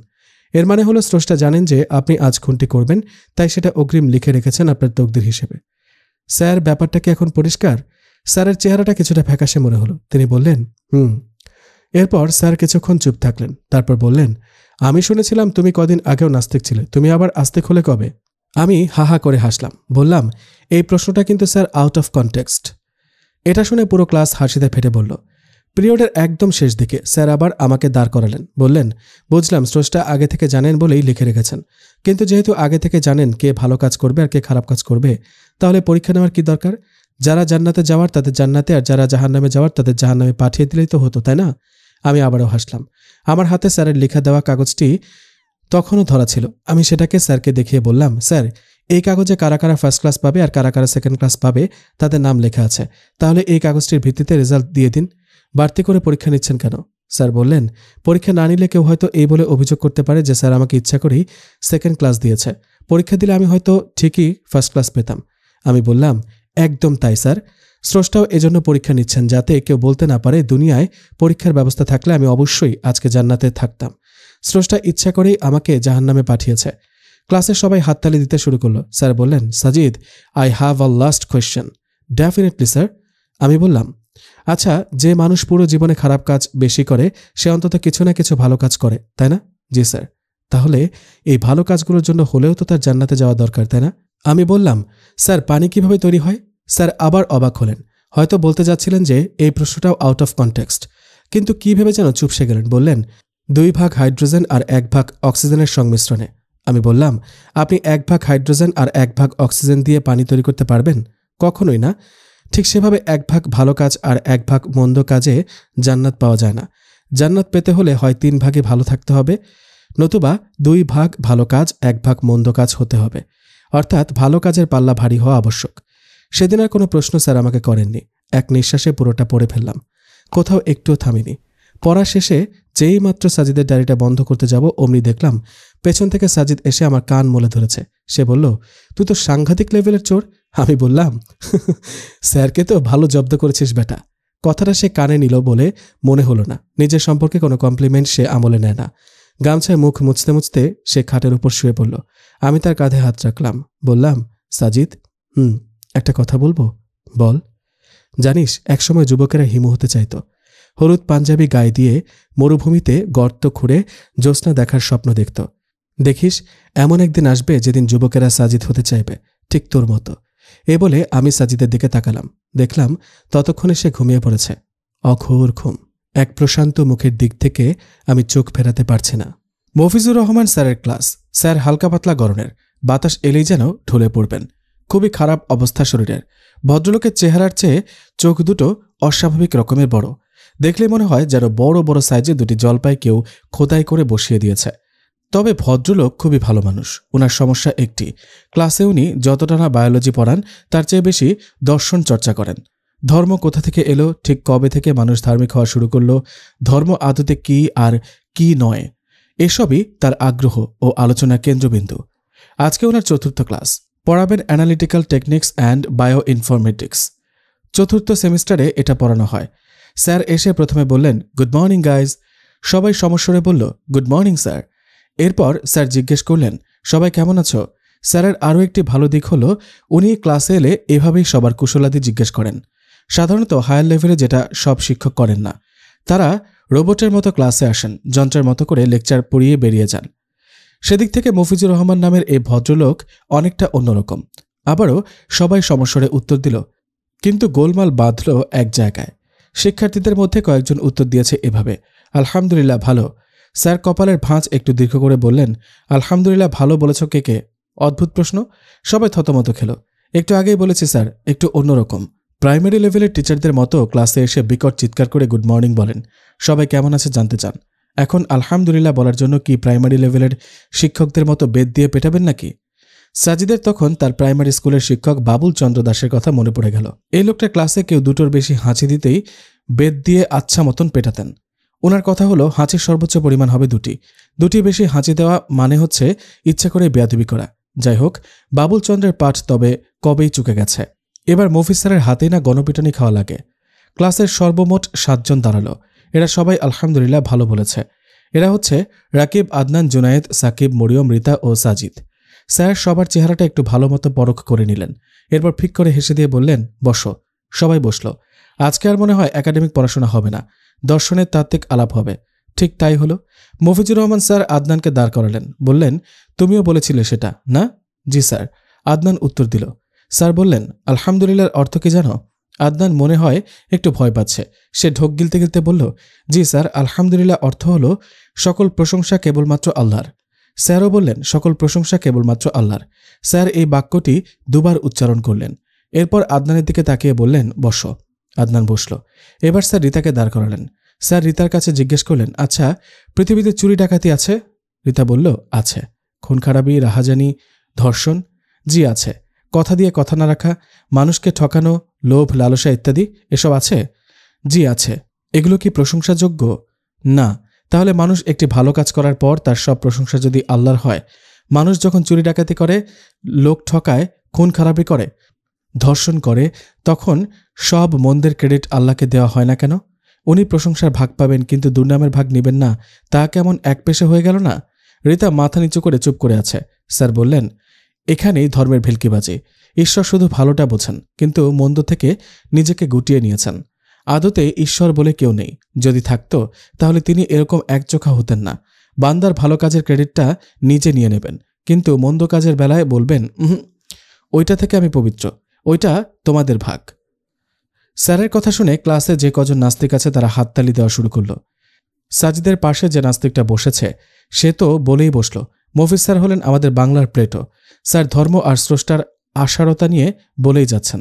এর মানে হলো স্রষ্টা জানেন যে আপনি আজ খুনটি করবেন, তাই সেটা অগ্রিম লিখে রেখেছেন আপনার তকদির হিসেবে। স্যার, ব্যাপারটা কি এখন পরিষ্কার? স্যারের চেহারাটা কিছুটা ফ্যাকাশে মনে হলো। তিনি বললেন, এরপর স্যার কিছুক্ষণ চুপ থাকলেন, তারপর বললেন, আমি শুনেছিলাম তুমি কদিন আগেও নাস্তিক ছিলে, তুমি আবার আস্তিক হলে কবে? আমি হাহা করে হাসলাম, বললাম, এই প্রশ্নটা কিন্তু স্যার আউট অফ কনটেক্সট। এটা শুনে পুরো ক্লাস হাসিতে ফেটে বলল। পিরিয়ডের একদম শেষ দিকে স্যার আবার আমাকে দাঁড় করালেন, বললেন, বুঝলাম স্রষ্টা আগে থেকে জানেন বলেই লিখে রেখেছেন, কিন্তু যেহেতু আগে থেকে জানেন কে ভালো কাজ করবে আর কে খারাপ কাজ করবে, তাহলে পরীক্ষা নেওয়ার কি দরকার? যারা জান্নাতে যাওয়ার তাদের জান্নাতে, আর যারা জাহান্নামে যাওয়ার তাদের জাহান্নামে পাঠিয়ে দিলেই তো হতো, তাই না? আমি আবারও হাসলাম। আমার হাতে স্যারের লেখা দেওয়া কাগজটি তখনও ধরা ছিল। আমি সেটাকে স্যারকে দেখিয়ে বললাম, স্যার, এই কাগজে কারা কারা ফার্স্ট ক্লাস পাবে আর কারা কারা সেকেন্ড ক্লাস পাবে তাদের নাম লেখা আছে, তাহলে এই কাগজটির ভিত্তিতে রেজাল্ট দিয়ে দিন। বাড়তি করে পরীক্ষা নিচ্ছেন কেন? স্যার বললেন, পরীক্ষা না নিলে কেউ হয়তো এই বলে অভিযোগ করতে পারে যে স্যার আমাকে ইচ্ছা করেই সেকেন্ড ক্লাস দিয়েছে, পরীক্ষা দিলে আমি হয়তো ঠিকই ফার্স্ট ক্লাস পেতাম। আমি বললাম, একদম তাই স্যার, স্রষ্টাও এজন্য পরীক্ষা নিচ্ছেন যাতে কেউ বলতে না পারে দুনিয়ায় পরীক্ষার ব্যবস্থা থাকলে আমি অবশ্যই আজকে জান্নাতে থাকতাম। স্রষ্টা ইচ্ছা করেই আমাকে জাহান্নামে পাঠিয়েছে। ক্লাসের সবাই হাততালি দিতে শুরু করলো। স্যার বললেন, Sajid, I have a last question. Definitely sir. আমি বললাম, আচ্ছা, যে মানুষ পুরো জীবনে খারাপ কাজ বেশি করে সে অন্তত কিছু না কিছু ভালো কাজ করে, তাই না? জি স্যার। তাহলে এই ভালো কাজগুলোর জন্য হলেও তো তার জান্নাতে যাওয়া দরকার, তাই না? আমি বললাম, স্যার, পানি কিভাবে তৈরি হয়? স্যার আবার অবাক হলেন, হয়তো বলতে যাচ্ছিলেন যে এই প্রশ্নটাও আউট অফ কনটেক্সট, কিন্তু কি ভেবে যেন চুপসে গেলেন। বললেন, 2 ভাগ হাইড্রোজেন আর 1 ভাগ অক্সিজেনের সংমিশ্রণে। আমি বললাম, আপনি 1 ভাগ হাইড্রোজেন আর 1 ভাগ অক্সিজেন দিয়ে পানি তৈরি করতে পারবেন? কখনোই না। ঠিক সেভাবে 1 ভাগ ভালো কাজ আর 1 ভাগ মন্দ কাজে জান্নাত পাওয়া যায় না। জান্নাত পেতে হলে হয় 3 ভাগে ভালো থাকতে হবে, নতুবা 2 ভাগ ভালো কাজ 1 ভাগ মন্দ কাজ হতে হবে। অর্থাৎ ভালো কাজের পাল্লা ভারী হওয়া আবশ্যক। সেদিন আর কোনো প্রশ্ন স্যার আমাকে করেননি। এক নিঃশ্বাসে পুরোটা পড়ে ফেললাম, কোথাও একটুও থামিনি। পড়া শেষে যেই মাত্র সাজিদের ডায়েরিটা বন্ধ করতে যাব অমনি দেখলাম পেছন থেকে সাজিদ এসে আমার কান মলে ধরেছে। সে বলল, তুই তো সাংঘাতিক লেভেলের চোর। আমি বললাম, স্যারকে তো ভালো জব্দ করেছিস বেটা। কথাটা সে কানে নিল বলে মনে হলো না। নিজের সম্পর্কে কোনো কমপ্লিমেন্ট সে আমলে নেয় না। গামছায় মুখ মুছতে মুছতে সে খাটের উপর শুয়ে পড়ল। আমি তার কাঁধে হাত রাখলাম, বললাম, সাজিদ, একটা কথা বলবো? বল। জানিস, একসময় যুবকেরা হিমু হতে চাইত। হলুদ পাঞ্জাবি গায়ে দিয়ে মরুভূমিতে গর্ত খুঁড়ে জ্যোৎস্না দেখার স্বপ্ন দেখত। দেখিস, এমন একদিন আসবে যেদিন যুবকেরা সাজিদ হতে চাইবে, ঠিক তোর মতো। এ বলে আমি সাজিদের দিকে তাকালাম। দেখলাম ততক্ষণে সে ঘুমিয়ে পড়েছে। অঘোর ঘুম। এক প্রশান্ত মুখের দিক থেকে আমি চোখ ফেরাতে পারছি না। মফিজুর রহমান স্যারের ক্লাস। স্যার হালকা পাতলা গরনের, বাতাস এলেই যেন ঢলে পড়বেন। খুবই খারাপ অবস্থা শরীরের। ভদ্রলোকের চেহারার চেয়ে চোখ দুটো অস্বাভাবিক রকমের বড়। দেখলে মনে হয় যেন বড় বড় সাইজে 2টি জলপাই কেউ খোদাই করে বসিয়ে দিয়েছে। তবে ভদ্রলোক খুবই ভালো মানুষ। ওনার সমস্যা একটি, ক্লাসে উনি যতটা না বায়োলজি পড়ান তার চেয়ে বেশি দর্শন চর্চা করেন। ধর্ম কোথা থেকে এলো, ঠিক কবে থেকে মানুষ ধার্মিক হওয়া শুরু করলো, ধর্ম আদতে কি আর কি নয়, এসবই তার আগ্রহ ও আলোচনার কেন্দ্রবিন্দু। আজকে ওনার 4র্থ ক্লাস। পড়াবেন analytical techniques and bioinformatics. 4র্থ সেমিস্টারে এটা পড়ানো হয়। স্যার এসে প্রথমে বললেন, গুড মর্নিং গাইজ। সবাই সমস্বরে বলল, গুড মর্নিং স্যার। এরপর স্যার জিজ্ঞেস করলেন, সবাই কেমন আছো? স্যারের আরও একটি ভালো দিক হলো উনি ক্লাসে এলে এভাবেই সবার কুশলাদি জিজ্ঞেস করেন। সাধারণত হায়ার লেভেলে যেটা সব শিক্ষক করেন না। তারা রোবটের মতো ক্লাসে আসেন, যন্ত্রের মতো করে লেকচার পড়িয়ে বেরিয়ে যান। সেদিক থেকে মফিজুর রহমান নামের এই ভদ্রলোক অনেকটা অন্যরকম। আবারও সবাই সমস্বরে উত্তর দিল, কিন্তু গোলমাল বাঁধল এক জায়গায়। শিক্ষার্থীদের মধ্যে কয়েকজন উত্তর দিয়েছে এভাবে, আলহামদুলিল্লাহ ভালো। স্যার কপালের ভাঁজ একটু দীর্ঘ করে বললেন, আলহামদুলিল্লাহ ভালো বলেছ কে কে? অদ্ভুত প্রশ্ন। সবাই থতমত খেল। একটু আগেই বলেছি স্যার, একটু অন্যরকম। প্রাইমারি লেভেলের টিচারদের মতো ক্লাসে এসে বিকট চিৎকার করে গুড মর্নিং বলেন, সবাই কেমন আছে জানতে চান। এখন আলহামদুলিল্লাহ বলার জন্য কি প্রাইমারি লেভেলের শিক্ষকদের মতো বেদ দিয়ে পেটাবেন নাকি? সাজিদের তখন তার প্রাইমারি স্কুলের শিক্ষক বাবুল চন্দ্র দাসের কথা মনে পড়ে গেল। এই লোকটা ক্লাসে কেউ দুটোর বেশি হাঁচি দিতেই বেদ দিয়ে আচ্ছা মতন পেটাতেন। ওনার কথা হলো হাঁচির সর্বোচ্চ পরিমাণ হবে দুটি বেশি হাঁচি দেওয়া মানে হচ্ছে ইচ্ছা করে বেয়াদবি করা। যাই হোক, বাবুল চন্দ্রের পাঠ তবে কবেই চুকে গেছে। এবার মফিজ স্যারের হাতেই না গণপিটানি খাওয়া লাগে। ক্লাসের সর্বমোট 7 জন দাঁড়ালো। এরা সবাই আলহামদুলিল্লাহ ভালো বলেছে। এরা হচ্ছে রাকিব, আদনান, জুনায়েদ, সাকিব, মরিয়ম, রিতা ও সাজিদ। স্যার সবার চেহারাটা একটু ভালো মতো পরখ করে নিলেন। এরপর ফিক করে হেসে দিয়ে বললেন, বসো। সবাই বসলো। আজকে আর মনে হয় একাডেমিক পড়াশোনা হবে না, দর্শনের তাত্ত্বিক আলাপ হবে। ঠিক তাই হলো। মফিজুর রহমান স্যার আদনানকে দাঁড় করালেন। বললেন, তুমিও বলেছিলে সেটা না? জি স্যার, আদনান উত্তর দিল। স্যার বললেন, আলহামদুলিল্লাহর অর্থ কি জানো? আদনান মনে হয় একটু ভয় পাচ্ছে। সে ঢোক গিলতে গিলতে বলল, জি স্যার, আলহামদুলিল্লাহ অর্থ হলো সকল প্রশংসা কেবলমাত্র আল্লাহর। স্যারও বললেন, সকল প্রশংসা কেবলমাত্র আল্লাহর। স্যার এই বাক্যটি দুবার উচ্চারণ করলেন। এরপর আদনানের দিকে তাকিয়ে বললেন, বসো। আদনান বসল। এবার স্যার রিতাকে দাঁড় করালেন। স্যার রিতার কাছে জিজ্ঞেস করলেন, আচ্ছা, পৃথিবীতে চুরি ডাকাতি আছে? রিতা বলল, আছে। খুন খারাপি, রাহাজানি, ধর্ষণ? জি আছে। কথা দিয়ে কথা না রাখা, মানুষকে ঠকানো, লোভ, লালসা ইত্যাদি এসব আছে? জি আছে। এগুলো কি প্রশংসাযোগ্য? না। তাহলে মানুষ একটি ভালো কাজ করার পর তার সব প্রশংসা যদি আল্লাহর হয়, মানুষ যখন চুরি ডাকাতি করে, লোক ঠকায়, খুন খারাপি করে, ধর্ষণ করে, তখন সব মন্দের ক্রেডিট আল্লাহকে দেওয়া হয় না কেন? উনি প্রশংসার ভাগ পাবেন কিন্তু দুর্নামের ভাগ নেবেন না, তা কেমন এক পেশে হয়ে গেল না? রিতা মাথা নিচু করে চুপ করে আছে। স্যার বললেন, এখানেই ধর্মের ভেলকিবাজি। ঈশ্বর শুধু ভালোটা বোঝেন, কিন্তু মন্দ থেকে নিজেকে গুটিয়ে নিয়েছেন। আদতে ঈশ্বর বলে কেউ নেই। যদি থাকতো তাহলে তিনি এরকম একচোখা হতেন না। বান্দার ভালো কাজের ক্রেডিটটা নিজে নিয়ে নেবেন, কিন্তু মন্দ কাজের বেলায় বলবেন, ওইটা থেকে আমি পবিত্র, ওইটা তোমাদের ভাগ। স্যারের কথা শুনে ক্লাসে যে কজন নাস্তিক আছে তারা হাততালি দেওয়া শুরু করল। সাজিদের পাশে যে নাস্তিকটা বসেছে সে তো বলেই বসল, মফিজ স্যার হলেন আমাদের বাংলার প্লেটো। স্যার ধর্ম আর স্রষ্টার আশারতা নিয়ে বলেই যাচ্ছেন।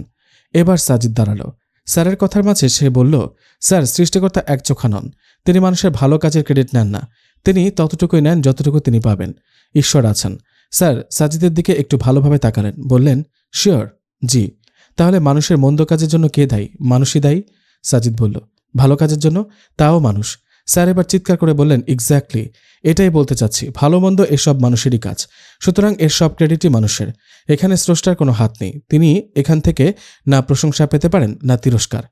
এবার সাজিদ দাঁড়ালো। স্যারের কথার মাঝে সে বলল, স্যার সৃষ্টিকর্তা একচোখা নন। তিনি মানুষের ভালো কাজের ক্রেডিট নেন না। তিনি ততটুকুই নেন যতটুকু তিনি পাবেন। ঈশ্বর আছেন। স্যার সাজিদের দিকে একটু ভালোভাবে তাকালেন। বললেন, শিওর? জি। তাহলে মানুষের মন্দ কাজের জন্য কে দায়ী? মানুষই দায়ী। সাজিদ বলল, ভালো কাজের জন্য? তাও মানুষ। স্যার এবার চিৎকার করে বললেন, এক্স্যাক্টলি, এটাই বলতে চাচ্ছি। ভালো মন্দ এসব মানুষেরই কাজ, সুতরাং এর সব ক্রেডিটই মানুষের। এখানে স্রষ্টার কোনো হাত নেই। তিনি এখান থেকে না প্রশংসা পেতে পারেন না তিরস্কার।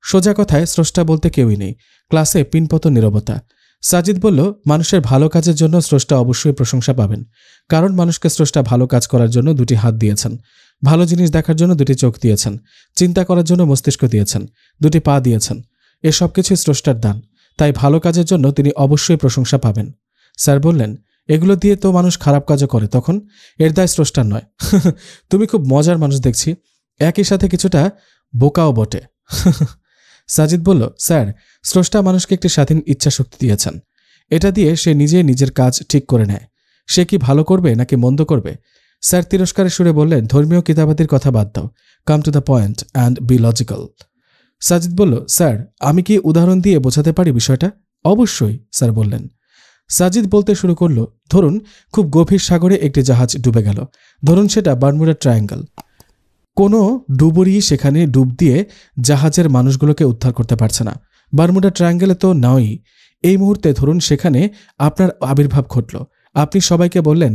সোজা কথায় স্রষ্টা বলতে কেউই নেই। ক্লাসে পিনপত নীরবতা। সাজিদ বলল, মানুষের ভালো কাজের জন্য স্রষ্টা অবশ্যই প্রশংসা পাবেন, কারণ মানুষকে স্রষ্টা ভালো কাজ করার জন্য দুটি হাত দিয়েছেন, ভালো জিনিস দেখার জন্য দুটি চোখ দিয়েছেন, চিন্তা করার জন্য মস্তিষ্ক দিয়েছেন, দুটি পা দিয়েছেন। এসব কিছুই স্রষ্টার দান, তাই ভালো কাজের জন্য তিনি অবশ্যই প্রশংসা পাবেন। স্যার বললেন, এগুলো দিয়ে তো মানুষ খারাপ কাজও করে, তখন এর দায় স্রষ্টার নয়। তুমি খুব মজার মানুষ দেখছি, একই সাথে কিছুটা বোকাও বটে। সাজিদ বলল, স্যার স্রষ্টা মানুষকে একটি স্বাধীন ইচ্ছা শক্তি দিয়েছেন। এটা দিয়ে সে নিজেই নিজের কাজ ঠিক করে নেয়। সে কি ভালো করবে নাকি মন্দ করবে? স্যার তিরস্কারের সুরে বললেন, ধর্মীয় কিতাবাদির কথা বাদ দাও, come to the point and be logical. Sajid বলল, স্যার আমি কি উদাহরণ দিয়ে বোঝাতে পারি বিষয়টা? অবশ্যই, স্যার বললেন। সাজিদ বলতে শুরু করলো, ধরুন খুব গভীর সাগরে একটি জাহাজ ডুবে গেল। ধরুন সেটা বারমুডা ট্রায়াঙ্গল। কোনো ডুবুরি সেখানে ডুব দিয়ে জাহাজের মানুষগুলোকে উদ্ধার করতে পারছে না। বারমুডা ট্রায়াঙ্গেলে তো নয়। এই মুহূর্তে ধরুন সেখানে আপনার আবির্ভাব ঘটল। আপনি সবাইকে বললেন,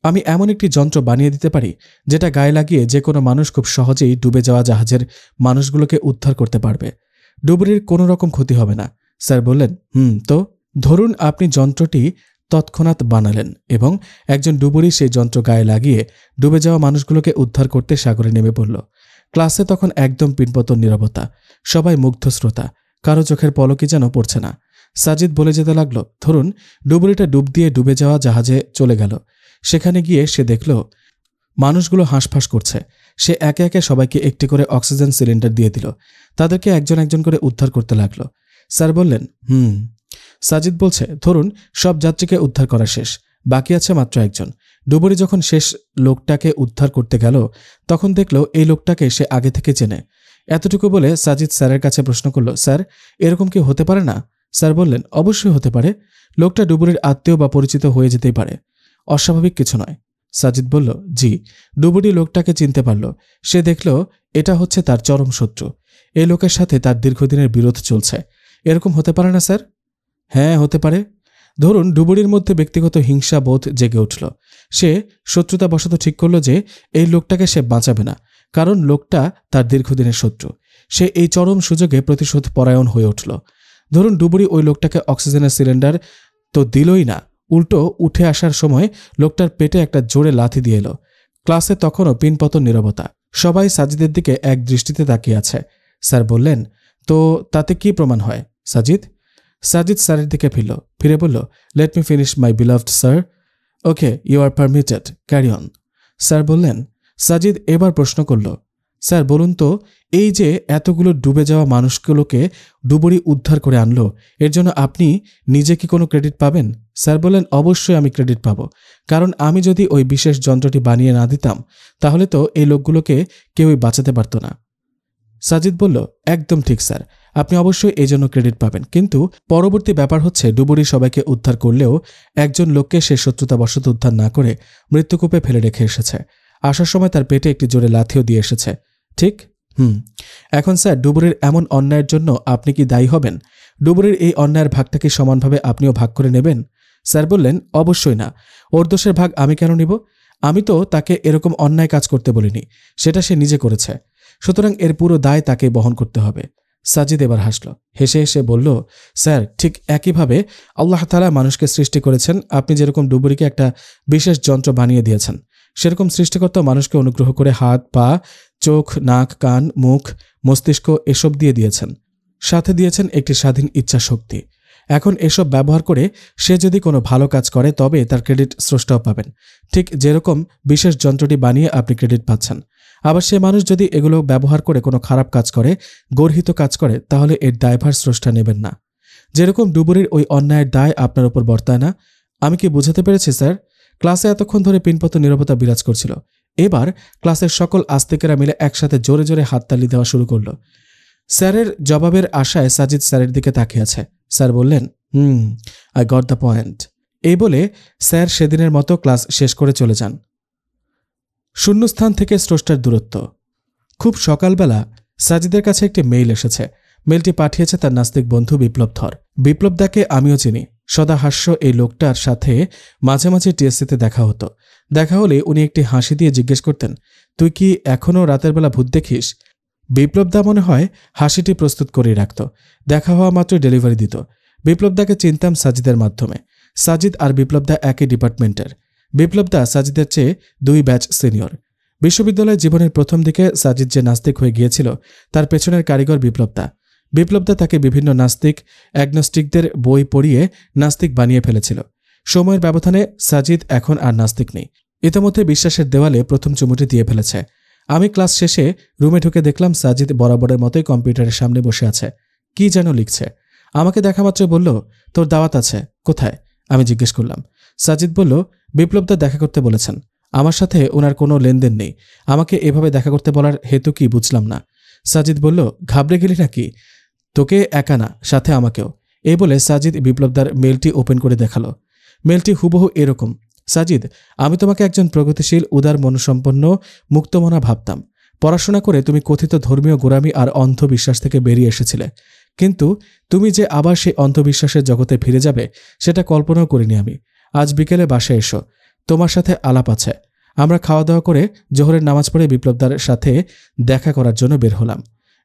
আমি এমন একটি যন্ত্র বানিয়ে দিতে পারি যেটা গায়ে লাগিয়ে যে কোনো মানুষ খুব সহজেই ডুবে যাওয়া জাহাজের মানুষগুলোকে উদ্ধার করতে পারবে। ডুবুরির কোনো রকম ক্ষতি হবে না। স্যার বললেন, তো ধরুন আপনি যন্ত্রটি তৎক্ষণাৎ বানালেন এবং একজন ডুবুরি সেই যন্ত্র গায়ে লাগিয়ে ডুবে যাওয়া মানুষগুলোকে উদ্ধার করতে সাগরে নেমে পড়ল। ক্লাসে তখন একদম পিনপতন নীরবতা। সবাই মুগ্ধ শ্রোতা, কারো চোখের পলকই যেন পড়ছে না। সাজিদ বলে যেতে লাগলো, ধরুন ডুবুরিটা ডুব দিয়ে ডুবে যাওয়া জাহাজে চলে গেল। সেখানে গিয়ে সে দেখল মানুষগুলো হাঁসফাঁস করছে। সে একে একে সবাইকে একটি করে অক্সিজেন সিলিন্ডার দিয়ে দিল। তাদেরকে একজন একজন করে উদ্ধার করতে লাগলো। স্যার বললেন, সাজিদ বলছে, ধরুন সব যাত্রীকে উদ্ধার করা শেষ, বাকি আছে মাত্র একজন। ডুবুরি যখন শেষ লোকটাকে উদ্ধার করতে গেল তখন দেখল এই লোকটাকে সে আগে থেকে চেনে। এতটুকু বলে সাজিদ স্যারের কাছে প্রশ্ন করল, স্যার এরকম কি হতে পারে না? স্যার বললেন, অবশ্যই হতে পারে। লোকটা ডুবুরির আত্মীয় বা পরিচিত হয়ে যেতেই পারে, অস্বাভাবিক কিছু নয়। সাজিদ বলল, জি। ডুবুরি লোকটাকে চিনতে পারল। সে দেখল এটা হচ্ছে তার চরম শত্রু। এই লোকের সাথে তার দীর্ঘদিনের বিরোধ চলছে। এরকম হতে পারে না স্যার? হ্যাঁ, হতে পারে। ধরুন ডুবুরির মধ্যে ব্যক্তিগত হিংসা বোধ জেগে উঠল। সে শত্রুতাবশত ঠিক করল যে এই লোকটাকে সে বাঁচাবে না, কারণ লোকটা তার দীর্ঘদিনের শত্রু। সে এই চরম সুযোগে প্রতিশোধ পরায়ণ হয়ে উঠল। ধরুন ডুবুরি ওই লোকটাকে অক্সিজেনের সিলিন্ডার তো দিলই না, উল্টো উঠে আসার সময় লোকটার পেটে একটা জোরে লাথি দিয়ে এলো। ক্লাসে তখনও পিনপতন নীরবতা। সবাই সাজিদের দিকে এক দৃষ্টিতে তাকিয়ে আছে। স্যার বললেন, তো তাতে কি প্রমাণ হয়? সাজিদ স্যারের দিকে ফিরে বলল, let me finish my beloved sir. Okay, you are permitted, carry on. Sir বললেন। সাজিদ এবার প্রশ্ন করল, স্যার বলুন তো, এই যে এতগুলো ডুবে যাওয়া মানুষগুলোকে ডুবুরি উদ্ধার করে আনলো, এর জন্য আপনি নিজে কি কোনো ক্রেডিট পাবেন? স্যার বললেন, অবশ্যই আমি ক্রেডিট পাব, কারণ আমি যদি ওই বিশেষ যন্ত্রটি বানিয়ে না দিতাম তাহলে তো এই লোকগুলোকে কেউই বাঁচাতে পারত না। সাজিদ বলল, একদম ঠিক স্যার, আপনি অবশ্যই এই জন্য ক্রেডিট পাবেন, কিন্তু পরবর্তী ব্যাপার হচ্ছে ডুবুরি সবাইকে উদ্ধার করলেও একজন লোককে সে শত্রুতাবশত উদ্ধার না করে মৃত্যুকূপে ফেলে রেখে এসেছে। আসার সময় তার পেটে একটি জোরে লাথিও দিয়ে এসেছে, ঠিক? এখন স্যার, ডুবুরির এমন অন্যায়ের জন্য আপনি কি দায়ী হবেন? ডুবুরির এই অন্যায়ের ভাগটা কি সমানভাবে আপনিও ভাগ করে নেবেন? স্যার বললেন, অবশ্যই না। ওর দোষের ভাগ আমি কেন নিব? আমি তো তাকে এরকম অন্যায় কাজ করতে বলিনি, সেটা সে নিজে করেছে। সুতরাং এর পুরো দায় তাকে বহন করতে হবে। সাজিদ এবার হাসল, হেসে হেসে বলল, স্যার ঠিক একইভাবে আল্লাহ তাআলা মানুষকে সৃষ্টি করেছেন। আপনি যেরকম ডুবুরিকে একটা বিশেষ যন্ত্র বানিয়ে দিয়েছেন, সেরকম সৃষ্টিকর্তা মানুষকে অনুগ্রহ করে হাত, পা, চোখ, নাক, কান, মুখ, মস্তিষ্ক এসব দিয়েছেন। সাথে দিয়েছেন একটি স্বাধীন ইচ্ছা শক্তি। এখন এসব ব্যবহার করে সে যদি কোনো ভালো কাজ করে তবে তার ক্রেডিট স্রষ্টাও পাবেন, ঠিক যেরকম বিশেষ যন্ত্রটি বানিয়ে আপনি ক্রেডিট পাচ্ছেন। আবার সে মানুষ যদি এগুলো ব্যবহার করে কোনো খারাপ কাজ করে, গর্হিত কাজ করে, তাহলে এর দায়ভার স্রষ্টা নেবেন না। যেরকম ডুবুরির ওই অন্যায়ের দায় আপনার উপর বর্তায় না। আমি কি বুঝাতে পেরেছি স্যার? ক্লাসে এতক্ষণ ধরে পিনপত নীরবতা বিরাজ করছিল। এবার ক্লাসের সকল আস্তিকেরা মিলে একসাথে জোরে জোরে হাততালি দেওয়া শুরু করল। স্যারের জবাবের আশায় সাজিদ স্যারের দিকে তাকিয়ে আছে। স্যার বললেন, আই গট দ্য পয়েন্ট। এই বলে স্যার সেদিনের মতো ক্লাস শেষ করে চলে যান। শূন্যস্থান থেকে স্রষ্টার দূরত্ব। খুব সকালবেলা সাজিদের কাছে একটি মেইল এসেছে। মেইলটি পাঠিয়েছে তার নাস্তিক বন্ধু বিপ্লব ধর। বিপ্লবদাকে আমিও চিনি। সদা হাস্য এই লোকটার সাথে মাঝে মাঝে টিএসসিতে দেখা হতো। দেখা হলে উনি একটি হাসি দিয়ে জিজ্ঞেস করতেন, তুই কি এখনও রাতের বেলা ভূত দেখিস? বিপ্লবদা মনে হয় হাসিটি প্রস্তুত করেই রাখত। দেখা হওয়া মাত্র ডেলিভারি দিত। বিপ্লবদাকে চিনতাম সাজিদের মাধ্যমে। সাজিদ আর বিপ্লবদা একই ডিপার্টমেন্টের। বিপ্লবদা সাজিদের চেয়ে 2 ব্যাচ সিনিয়র। বিশ্ববিদ্যালয় জীবনের প্রথম দিকে সাজিদ যে নাস্তিক হয়ে গিয়েছিল তার পেছনের কারিগর বিপ্লবদা। বিপ্লবদা তাকে বিভিন্ন নাস্তিক অ্যাগনস্টিকদের বই পড়িয়ে নাস্তিক বানিয়ে ফেলেছিল। সময়ের ব্যবধানে সাজিদ এখন আর নাস্তিক নেই। ইতিমধ্যে বিশ্বাসের দেওয়ালে প্রথম চুমুটি দিয়ে ফেলেছে। আমি ক্লাস শেষে রুমে ঢুকে দেখলাম সাজিদ বরাবরের মতোই কম্পিউটারের সামনে বসে আছে, কি যেন লিখছে। আমাকে দেখা মাত্র বলল, তোর দাওয়াত আছে, কোথায়? আমি জিজ্ঞেস করলাম। সাজিদ বলল, বিপ্লবদা দেখা করতে বলেছেন। আমার সাথে ওনার কোনো লেনদেন নেই। আমাকে এভাবে দেখা করতে বলার হেতু কি বুঝলাম না। সাজিদ বলল, ঘাবড়ে গেলি নাকি? তোকে একা না, সাথে আমাকেও। এই বলে সাজিদ বিপ্লবদার মেলটি ওপেন করে দেখালো। মেলটি হুবহু এরকম। সাজিদ, আমি তোমাকে একজন প্রগতিশীল, উদার মনসম্পন্ন, মুক্তমনা ভাবতাম। পড়াশোনা করে তুমি কথিত ধর্মীয় গোঁড়ামি আর অন্ধবিশ্বাস থেকে বেরিয়ে এসেছিলে, কিন্তু তুমি যে আবার সেই অন্ধবিশ্বাসের জগতে ফিরে যাবে সেটা কল্পনাও করিনি আমি। আজ বিকেলে বাসায় এসো, তোমার সাথে আলাপ আছে। আমরা খাওয়া দাওয়া করে জোহরের নামাজ পড়ে বিপ্লবদার সাথে দেখা করার জন্য বের হলাম।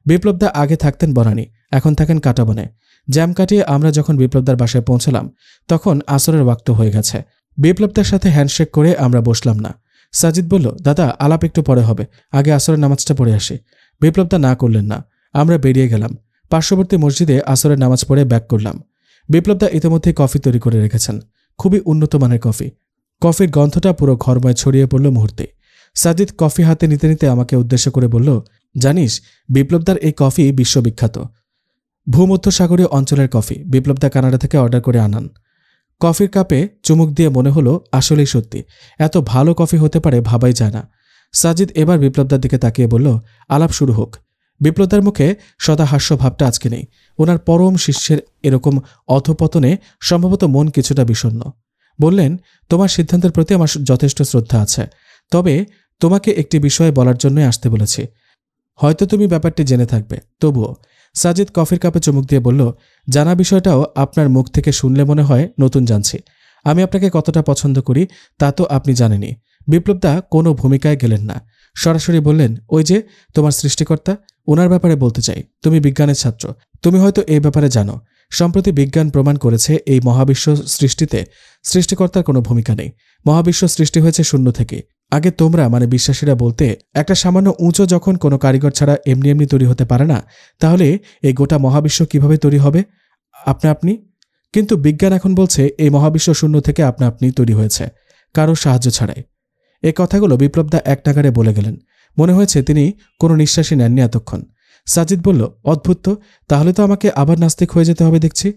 বিপ্লবদা আগে থাকতেন বনানী, এখন থাকেন কাঁটাবনে। জ্যাম কাটিয়ে আমরা যখন বিপ্লবদার বাসায় পৌঁছলাম তখন আসরের ওয়াক্ত হয়ে গেছে। বিপ্লবদার সাথে হ্যান্ডশেক করে আমরা বসলাম না। সাজিদ বলল, দাদা আলাপ একটু পরে হবে, আগে আসরের নামাজটা পড়ে আসি। বিপ্লবদা না করলেন না। আমরা বেরিয়ে গেলাম। পার্শ্ববর্তী মসজিদে আসরের নামাজ পড়ে ব্যাক করলাম। বিপ্লবদা ইতিমধ্যে কফি তৈরি করে রেখেছেন, খুবই উন্নত মানের কফি। কফির গন্ধটা পুরো ঘরময় ছড়িয়ে পড়ল মুহূর্তে। সাজিদ কফি হাতে নিতে নিতে আমাকে উদ্দেশ্য করে বলল, জানিস বিপ্লবদার এই কফি বিশ্ববিখ্যাত। ভূমধ্যসাগরীয় অঞ্চলের কফি বিপ্লবদা কানাডা থেকে অর্ডার করে আনান। কফির কাপে চুমুক দিয়ে মনে হলো আসলেই সত্যি এত ভালো কফি হতে পারে ভাবাই যায় না। সাজিদ এবার বিপ্লবদার দিকে তাকিয়ে বলল, আলাপ শুরু হোক। বিপ্লবদার মুখে সদা হাস্য ভাবটা আজকে নেই। ওনার পরম শিষ্যের এরকম অধপতনে সম্ভবত মন কিছুটা বিষণ্ণ। বললেন, তোমার সিদ্ধান্তের প্রতি আমার যথেষ্ট শ্রদ্ধা আছে, তবে তোমাকে একটি বিষয়ে বলার জন্যই আসতে বলেছি। হয়তো তুমি ব্যাপারটি জেনে থাকবে, তবুও। সাজিদ কফির কাপে চুমুক দিয়ে বলল, জানা বিষয়টাও আপনার মুখ থেকে শুনলে মনে হয় নতুন জানছি। আমি আপনাকে কতটা পছন্দ করি তা তো আপনি জানেনই। বিপ্লবদা কোনো ভূমিকায় গেলেন না, সরাসরি বললেন, ওই যে তোমার সৃষ্টিকর্তা, ওনার ব্যাপারে বলতে চাই। তুমি বিজ্ঞানের ছাত্র, তুমি হয়তো এই ব্যাপারে জানো। সম্প্রতি বিজ্ঞান প্রমাণ করেছে এই মহাবিশ্ব সৃষ্টিতে সৃষ্টিকর্তার কোনো ভূমিকা নেই। মহাবিশ্ব সৃষ্টি হয়েছে শূন্য থেকে। আগে তোমরা মানে বিশ্বাসীরা বলতে, একটা সামান্য উঁচু যখন কোনো কারিগর ছাড়া এমনি এমনি তৈরি হতে পারে না, তাহলে এই গোটা মহাবিশ্ব কিভাবে তৈরি হবে আপনা আপনি? কিন্তু বিজ্ঞান এখন বলছে এই মহাবিশ্ব শূন্য থেকে আপনা আপনি তৈরি হয়েছে, কারো সাহায্য ছাড়াই। এই কথাগুলো বিপ্লবদা এক নাগাড়ে বলে গেলেন। মনে হয়েছে তিনি কোনো নিঃশ্বাসই নেননি এতক্ষণ। সাজিদ বলল, অদ্ভুত তো, তাহলে তো আমাকে আবার নাস্তিক হয়ে যেতে হবে দেখছি।